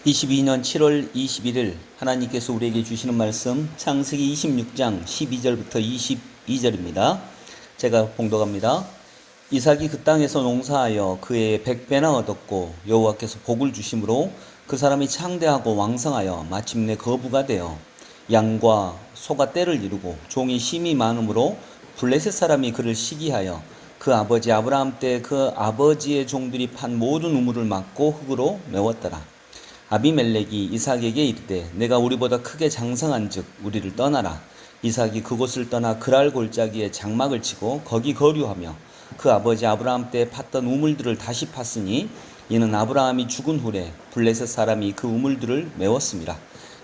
22년 7월 21일 하나님께서 우리에게 주시는 말씀 창세기 26장 12절부터 22절입니다. 제가 봉독합니다. 이삭이 그 땅에서 농사하여 그의 100배나 얻었고 여호와께서 복을 주심으로 그 사람이 창대하고 왕성하여 마침내 거부가 되어 양과 소가 떼를 이루고 종이 심이 많으므로 블레셋 사람이 그를 시기하여 그 아버지 아브라함 때 그 아버지의 종들이 판 모든 우물을 막고 흙으로 메웠더라. 아비멜렉이 이삭에게 이르되 내가 우리보다 크게 장성한즉 우리를 떠나라. 이삭이 그곳을 떠나 그랄 골짜기에 장막을 치고 거기 거류하며 그 아버지 아브라함 때 팠던 우물들을 다시 팠으니 이는 아브라함이 죽은 후에 블레셋 사람이 그 우물들을 메웠습니다.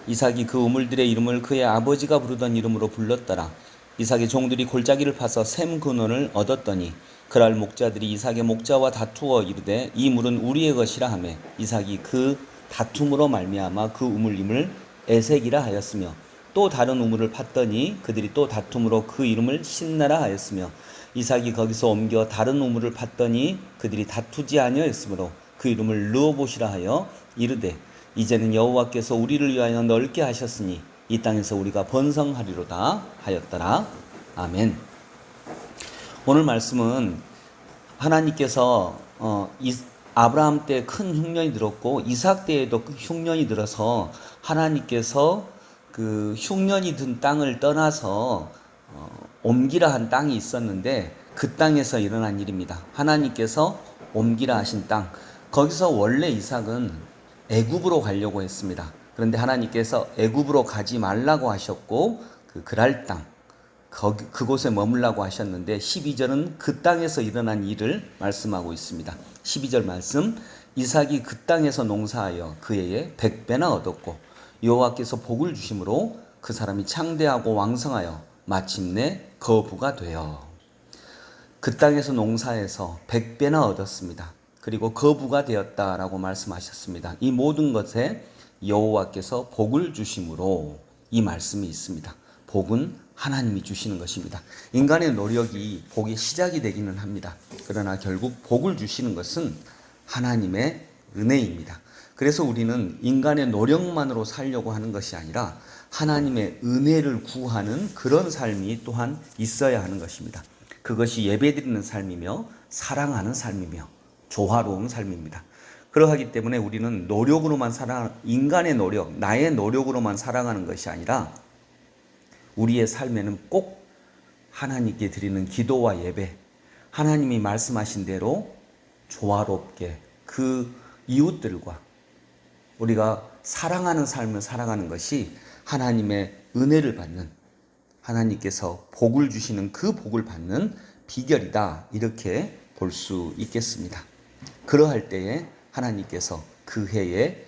이삭이 그 우물들의 이름을 그의 아버지가 부르던 이름으로 불렀더라. 이삭의 종들이 골짜기를 파서 샘 근원을 얻었더니 그랄 목자들이 이삭의 목자와 다투어 이르되 이 물은 우리의 것이라 하매 이삭이 그 다툼으로 말미암아 그 우물임을 에색이라 하였으며 또 다른 우물을 팠더니 그들이 또 다툼으로 그 이름을 신나라 하였으며 이삭이 거기서 옮겨 다른 우물을 팠더니 그들이 다투지 아니하였으므로 그 이름을 르호봇이라 하여 이르되 이제는 여호와께서 우리를 위하여 넓게 하셨으니 이 땅에서 우리가 번성하리로다 하였더라. 아멘. 오늘 말씀은 하나님께서 아브라함 때 큰 흉년이 들었고 이삭 때에도 흉년이 들어서 하나님께서 그 흉년이 든 땅을 떠나서 옮기라 한 땅이 있었는데 그 땅에서 일어난 일입니다. 하나님께서 옮기라 하신 땅, 거기서 원래 이삭은 애굽으로 가려고 했습니다. 그런데 하나님께서 애굽으로 가지 말라고 하셨고 그 그랄 땅, 그곳에 머물라고 하셨는데 12절은 그 땅에서 일어난 일을 말씀하고 있습니다. 12절 말씀, 이삭이 그 땅에서 농사하여 그 해에 100배나 얻었고 여호와께서 복을 주심으로 그 사람이 창대하고 왕성하여 마침내 거부가 되어. 그 땅에서 농사해서 100배나 얻었습니다. 그리고 거부가 되었다라고 말씀하셨습니다. 이 모든 것에 여호와께서 복을 주심으로 이 말씀이 있습니다. 복은 하나님이 주시는 것입니다. 인간의 노력이 복의 시작이 되기는 합니다. 그러나 결국 복을 주시는 것은 하나님의 은혜입니다. 그래서 우리는 인간의 노력만으로 살려고 하는 것이 아니라 하나님의 은혜를 구하는 그런 삶이 또한 있어야 하는 것입니다. 그것이 예배드리는 삶이며 사랑하는 삶이며 조화로운 삶입니다. 그러하기 때문에 우리는 노력으로만 인간의 노력, 나의 노력으로만 살아가는 것이 아니라 우리의 삶에는 꼭 하나님께 드리는 기도와 예배, 하나님이 말씀하신 대로 조화롭게 그 이웃들과 우리가 사랑하는 삶을 살아가는 것이 하나님의 은혜를 받는, 하나님께서 복을 주시는 그 복을 받는 비결이다, 이렇게 볼 수 있겠습니다. 그러할 때에 하나님께서 그 해에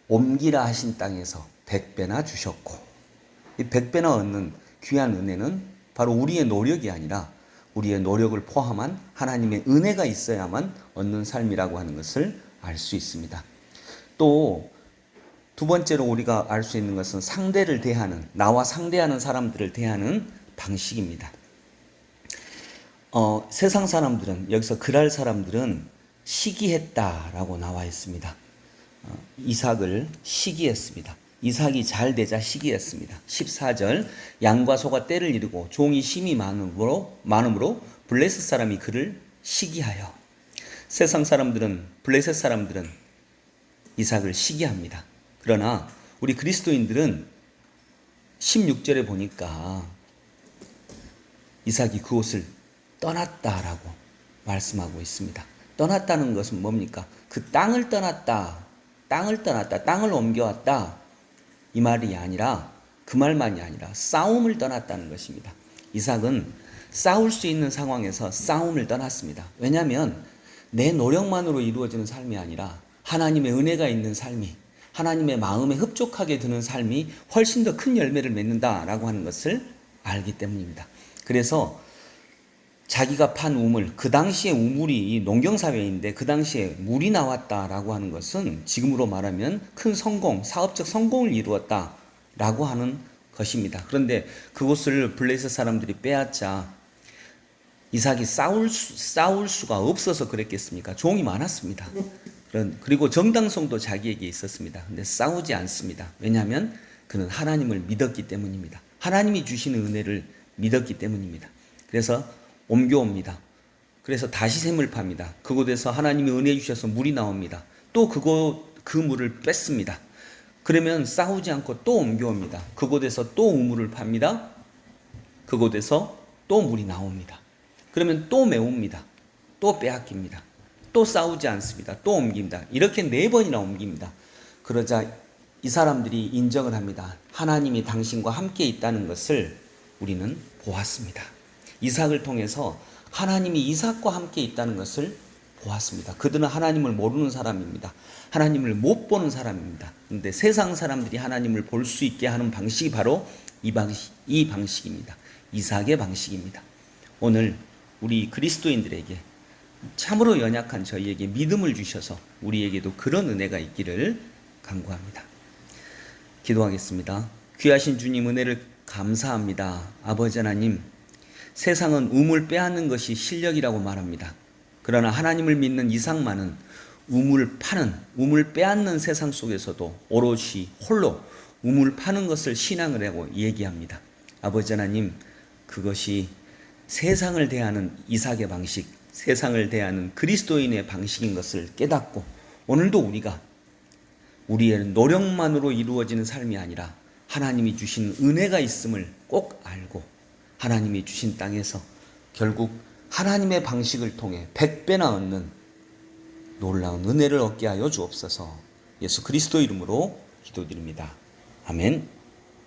옮기라 하신 땅에서 100배나 주셨고, 이 100배나 얻는 귀한 은혜는 바로 우리의 노력이 아니라 우리의 노력을 포함한 하나님의 은혜가 있어야만 얻는 삶이라고 하는 것을 알 수 있습니다. 또 두 번째로 우리가 알 수 있는 것은 상대를 대하는, 나와 상대하는 사람들을 대하는 방식입니다. 세상 사람들은, 여기서 그랄 사람들은 시기했다라고 나와 있습니다. 이삭을 시기했습니다. 이삭이 잘 되자 시기했습니다. 14절, 양과 소가 떼를 이루고 종이 심이 많으므로 블레셋 사람이 그를 시기하여. 세상 사람들은, 블레셋 사람들은 이삭을 시기합니다. 그러나 우리 그리스도인들은 16절에 보니까 이삭이 그곳을 떠났다라고 말씀하고 있습니다. 떠났다는 것은 뭡니까? 그 땅을 떠났다, 땅을 옮겨왔다, 이 말이 아니라, 그 말만이 아니라 싸움을 떠났다는 것입니다. 이삭은 싸울 수 있는 상황에서 싸움을 떠났습니다. 왜냐하면 내 노력만으로 이루어지는 삶이 아니라 하나님의 은혜가 있는 삶이, 하나님의 마음에 흡족하게 드는 삶이 훨씬 더 큰 열매를 맺는다라고 하는 것을 알기 때문입니다. 그래서 자기가 판 우물, 그 당시에 우물이 농경사회인데 그 당시에 물이 나왔다라고 하는 것은 지금으로 말하면 큰 성공, 사업적 성공을 이루었다라고 하는 것입니다. 그런데 그곳을 블레셋 사람들이 빼앗자 이삭이 싸울 수가 없어서 그랬겠습니까? 종이 많았습니다. 그리고 정당성도 자기에게 있었습니다. 근데 싸우지 않습니다. 왜냐하면 그는 하나님을 믿었기 때문입니다. 하나님이 주시는 은혜를 믿었기 때문입니다. 그래서 옮겨옵니다. 그래서 다시 샘을 팝니다. 그곳에서 하나님이 은혜 주셔서 물이 나옵니다. 또 그 물을 뺐습니다. 그러면 싸우지 않고 또 옮겨옵니다. 그곳에서 또 우물을 팝니다. 그곳에서 또 물이 나옵니다. 그러면 또 메웁니다. 또 빼앗깁니다. 또 싸우지 않습니다. 또 옮깁니다. 이렇게 4번이나 옮깁니다. 그러자 이 사람들이 인정을 합니다. 하나님이 당신과 함께 있다는 것을 우리는 보았습니다. 이삭을 통해서 하나님이 이삭과 함께 있다는 것을 보았습니다. 그들은 하나님을 모르는 사람입니다. 하나님을 못 보는 사람입니다. 그런데 세상 사람들이 하나님을 볼 수 있게 하는 방식이 바로 이 방식입니다. 이삭의 방식입니다. 오늘 우리 그리스도인들에게 참으로 연약한 저희에게 믿음을 주셔서 우리에게도 그런 은혜가 있기를 간구합니다. 기도하겠습니다. 귀하신 주님 은혜를 감사합니다. 아버지 하나님, 세상은 우물 빼앗는 것이 실력이라고 말합니다. 그러나 하나님을 믿는 이삭만은 우물 빼앗는 세상 속에서도 오롯이 홀로 우물 파는 것을 신앙을 하고 얘기합니다. 아버지 하나님, 그것이 세상을 대하는 이삭의 방식, 세상을 대하는 그리스도인의 방식인 것을 깨닫고 오늘도 우리가 우리의 노력만으로 이루어지는 삶이 아니라 하나님이 주신 은혜가 있음을 꼭 알고 하나님이 주신 땅에서 결국 하나님의 방식을 통해 100배나 얻는 놀라운 은혜를 얻게 하여 주옵소서. 예수 그리스도 이름으로 기도드립니다. 아멘.